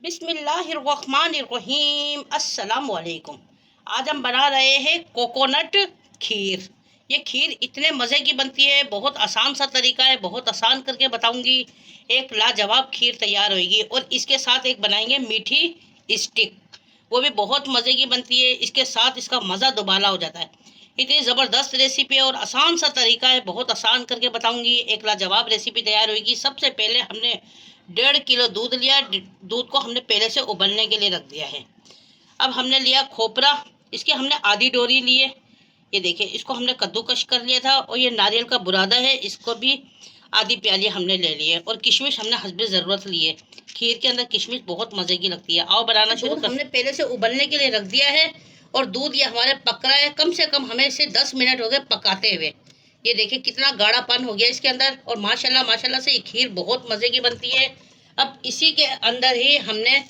बिस्मिल्लाहिर्रहमानिर्रहीम अस्सलाम वालेकुम। आज हम बना रहे हैं कोकोनट खीर। ये खीर इतने मज़े की बनती है, बहुत आसान सा तरीका है, बहुत आसान करके बताऊंगी। एक लाजवाब खीर तैयार होगी और इसके साथ एक बनाएंगे मीठी स्टिक, वो भी बहुत मज़े की बनती है। इसके साथ इसका मज़ा दुबाला हो जाता है। इतनी ज़बरदस्त रेसिपी है और आसान सा तरीका है, बहुत आसान करके बताऊंगी। एक लाजवाब रेसिपी तैयार होगी। सबसे पहले हमने 1.5 किलो दूध लिया। दूध को हमने पहले से उबलने के लिए रख दिया है। अब हमने लिया खोपरा, इसके हमने आधी डोरी लिए। ये देखिए, इसको हमने कद्दूकश कर लिया था। और ये नारियल का बुरादा है, इसको भी आधी प्याली हमने ले ली है। और किशमिश हमने हस्बे ज़रूरत ली है। खीर के अंदर किशमिश बहुत मज़े की लगती है। आओ बनाना शुरू कर। हमने पहले से उबलने के लिए रख दिया है और दूध ये हमारे पक रहा है। कम से कम हमें इसे 10 मिनट हो गए पकाते हुए। ये देखिए कितना गाढ़ापन हो गया इसके अंदर। और माशाल्लाह माशाल्लाह से ये खीर बहुत मज़े की बनती है। अब इसी के अंदर ही हमने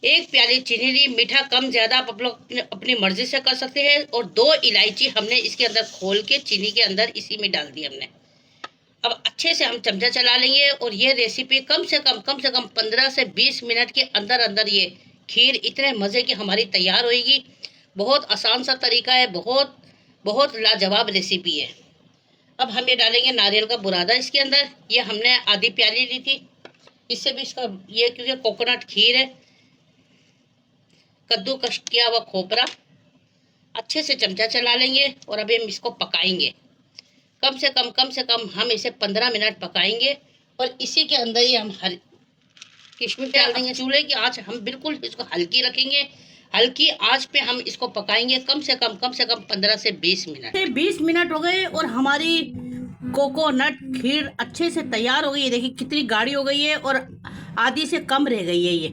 1 प्याली चीनी ली। मीठा कम ज़्यादा आप लोग अपनी मर्ज़ी से कर सकते हैं। और 2 इलायची हमने इसके अंदर खोल के चीनी के अंदर इसी में डाल दी हमने। अब अच्छे से हम चमचा चला लेंगे और ये रेसिपी कम से कम 15 से 20 मिनट के अंदर अंदर ये खीर इतने मज़े की हमारी तैयार होएगी। बहुत आसान सा तरीका है, बहुत बहुत लाजवाब रेसिपी है। अब हम ये डालेंगे नारियल का बुरादा इसके अंदर। ये हमने आधी प्याली ली थी, इससे भी इसका ये क्योंकि कोकोनट खीर है। कद्दूकस किया हुआ खोपरा, अच्छे से चमचा चला लेंगे और अभी हम इसको पकाएंगे। कम से कम हम इसे 15 मिनट पकाएंगे। और इसी के अंदर ही हम किशमिश डाल देंगे। चूल्हे की आंच हम बिल्कुल इसको हल्की रखेंगे। हल्की आंच पे हम इसको पकाएंगे कम से कम 15 से 20 मिनट। 20 मिनट हो गए और हमारी कोकोनट खीर अच्छे से तैयार हो गई है। देखिए कितनी गाढ़ी हो गई है और आधी से कम रह गई है ये।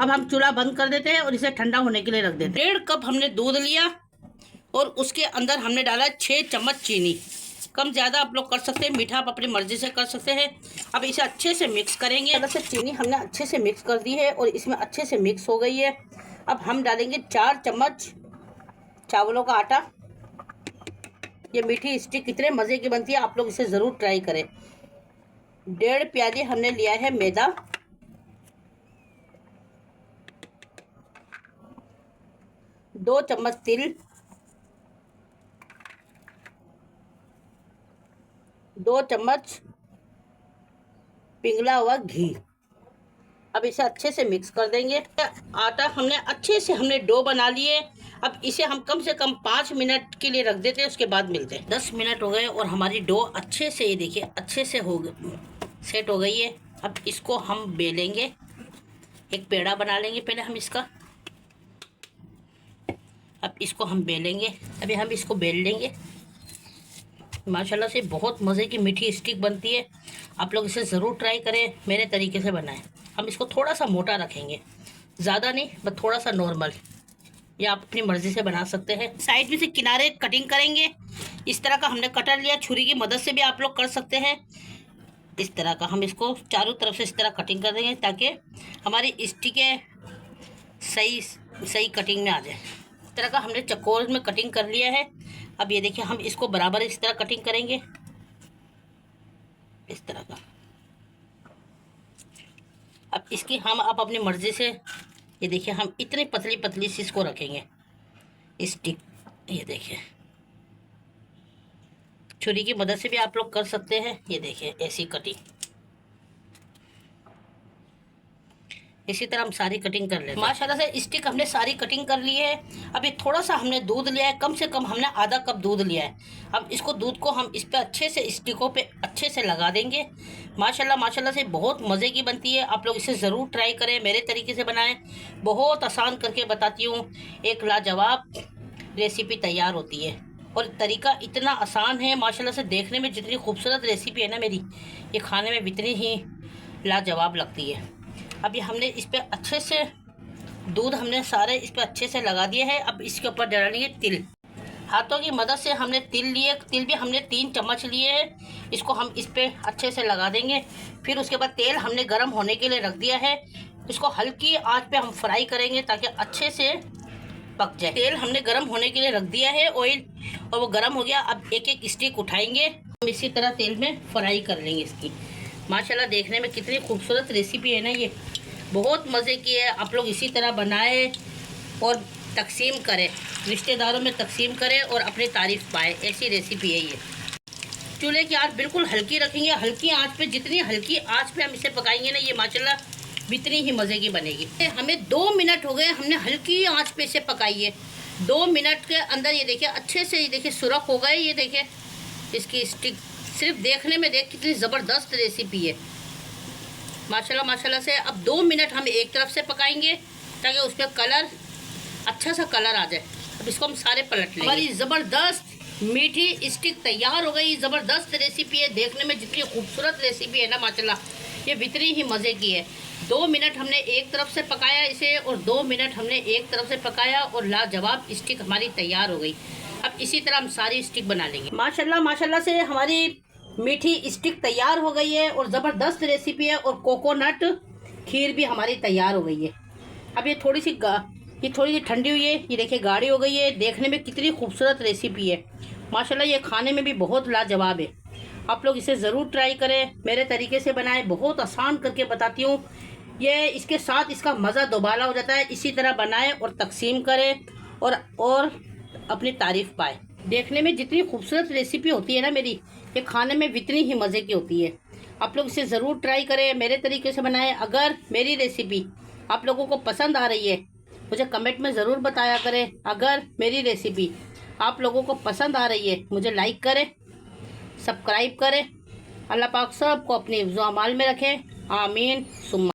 अब हम चूल्हा बंद कर देते हैं और इसे ठंडा होने के लिए रख देते हैं। 1.5 कप हमने दूध लिया और उसके अंदर हमने डाला 6 चम्मच चीनी। कम ज़्यादा आप लोग कर सकते हैं, मीठा आप अपनी मर्ज़ी से कर सकते हैं। अब इसे अच्छे से मिक्स करेंगे। अलग से चीनी हमने अच्छे से मिक्स कर दी है और इसमें अच्छे से मिक्स हो गई है। अब हम डालेंगे 4 चम्मच चावलों का आटा। ये मीठी स्टिक कितने मज़े की बनती है, आप लोग इसे ज़रूर ट्राई करें। 1.5 प्याली हमने लिया है मैदा। 2 चम्मच तिल, 2 चम्मच पिघला हुआ घी। अब इसे अच्छे से मिक्स कर देंगे। आटा हमने डो बना लिए। अब इसे हम कम से कम 5 मिनट के लिए रख देते हैं, उसके बाद मिलते हैं। 10 मिनट हो गए और हमारी डो अच्छे से, ये देखिए अच्छे से सेट हो गई है। अब इसको हम बेलेंगे, एक पेड़ा बना लेंगे पहले हम इसका। अब इसको हम बेलेंगे। अभी हम इसको बेल लेंगे। माशाल्लाह से बहुत मज़े की मीठी स्टिक बनती है। आप लोग इसे ज़रूर ट्राई करें, मेरे तरीके से बनाएं। हम इसको थोड़ा सा मोटा रखेंगे, ज़्यादा नहीं, बस थोड़ा सा नॉर्मल। या आप अपनी मर्ज़ी से बना सकते हैं। साइड में से किनारे कटिंग करेंगे। इस तरह का हमने कटर लिया, छुरी की मदद से भी आप लोग कर सकते हैं। इस तरह का हम इसको चारों तरफ से इस तरह कटिंग कर देंगे ताकि हमारी स्टिकें सही सही कटिंग में आ जाए। इस तरह का हमने चकोर में कटिंग कर लिया है। अब ये देखिए हम इसको बराबर इस तरह कटिंग करेंगे, इस तरह का। अब इसकी हम आप अपनी मर्ज़ी से, ये देखिए हम इतनी पतली पतली सी इसको रखेंगे स्टिक। ये देखिए छुरी की मदद से भी आप लोग कर सकते हैं। ये देखिए ऐसी कटिंग, इसी तरह हम सारी कटिंग कर लेते हैं। माशाल्लाह से स्टिक हमने सारी कटिंग कर ली है। अभी थोड़ा सा हमने दूध लिया है, कम से कम हमने आधा कप दूध लिया है। अब इसको दूध को हम इस पे अच्छे से स्टिकों पे अच्छे से लगा देंगे। माशाल्लाह माशाल्लाह से बहुत मज़े की बनती है। आप लोग इसे ज़रूर ट्राई करें, मेरे तरीके से बनाएं। बहुत आसान करके बताती हूँ, एक लाजवाब रेसिपी तैयार होती है। और तरीका इतना आसान है माशाल्लाह से। देखने में जितनी खूबसूरत रेसिपी है ना मेरी, ये खाने में इतनी ही लाजवाब लगती है। अभी हमने इस पर अच्छे से दूध हमने सारे इस पर अच्छे से लगा दिए है। अब इसके ऊपर डालेंगे तिल। हाथों की मदद से हमने तिल लिए, तिल भी हमने 3 चम्मच लिए हैं। इसको हम इस पर अच्छे से लगा देंगे। फिर उसके बाद तेल हमने गर्म होने के लिए रख दिया है। इसको हल्की आंच पे हम फ्राई करेंगे ताकि अच्छे से पक जाए। तेल हमने गर्म होने के लिए रख दिया है, ऑयल, और वो गर्म हो गया। अब एक एक स्टिक उठाएंगे, हम इसी तरह तेल में फ्राई कर लेंगे इसकी। माशाल्लाह देखने में कितनी खूबसूरत रेसिपी है ना ये। बहुत मज़े की है। आप लोग इसी तरह बनाएं और तकसीम करें, रिश्तेदारों में तकसीम करें और अपनी तारीफ़ पाएँ। ऐसी रेसिपी है ये। चूल्हे की आंच बिल्कुल हल्की रखेंगे, हल्की आंच पे, जितनी हल्की आंच पे हम इसे पकाएंगे ना, ये माशाल्लाह इतनी ही मज़े की बनेगी। हमें 2 मिनट हो गए, हमने हल्की आंच पे इसे पकाई है। 2 मिनट के अंदर ये देखिए अच्छे से, ये देखिए सुरख हो गए। ये देखिए इसकी स्टिक, सिर्फ देखने में देख कितनी ज़बरदस्त रेसिपी है माशाल्लाह माशाल्लाह से। अब 2 मिनट हम एक तरफ से पकाएंगे ताकि उसमें कलर, अच्छा सा कलर आ जाए। अब इसको हम सारे पलट लेंगे। हमारी ज़बरदस्त मीठी स्टिक तैयार हो गई। ज़बरदस्त रेसिपी है, देखने में जितनी खूबसूरत रेसिपी है ना माशाल्लाह, ये इतनी ही मज़े की है। 2 मिनट हमने एक तरफ से पकाया इसे और 2 मिनट हमने एक तरफ से पकाया और लाजवाब स्टिक हमारी तैयार हो गई। अब इसी तरह हम सारी स्टिक बना लेंगे। माशाल्लाह माशाल्लाह से हमारी मीठी स्टिक तैयार हो गई है और ज़बरदस्त रेसिपी है। और कोकोनट खीर भी हमारी तैयार हो गई है। अब ये थोड़ी सी ठंडी हुई है, ये देखिए गाढ़ी हो गई है। देखने में कितनी खूबसूरत रेसिपी है माशाल्लाह, ये खाने में भी बहुत लाजवाब है। आप लोग इसे ज़रूर ट्राई करें, मेरे तरीके से बनाएं, बहुत आसान करके बताती हूँ। ये इसके साथ इसका मज़ा दोबारा हो जाता है। इसी तरह बनाएं और तकसीम करें और अपनी तारीफ़ पाएँ। देखने में जितनी खूबसूरत रेसिपी होती है ना मेरी, ये खाने में इतनी ही मज़े की होती है। आप लोग इसे ज़रूर ट्राई करें, मेरे तरीके से बनाएं। अगर मेरी रेसिपी आप लोगों को पसंद आ रही है, मुझे कमेंट में ज़रूर बताया करें। अगर मेरी रेसिपी आप लोगों को पसंद आ रही है, मुझे लाइक करें, सब्सक्राइब करें। अल्लाह पाक सबको अपनी हिफ्ज़-ओ-अमाल में रखें। आमीन सुम्मा।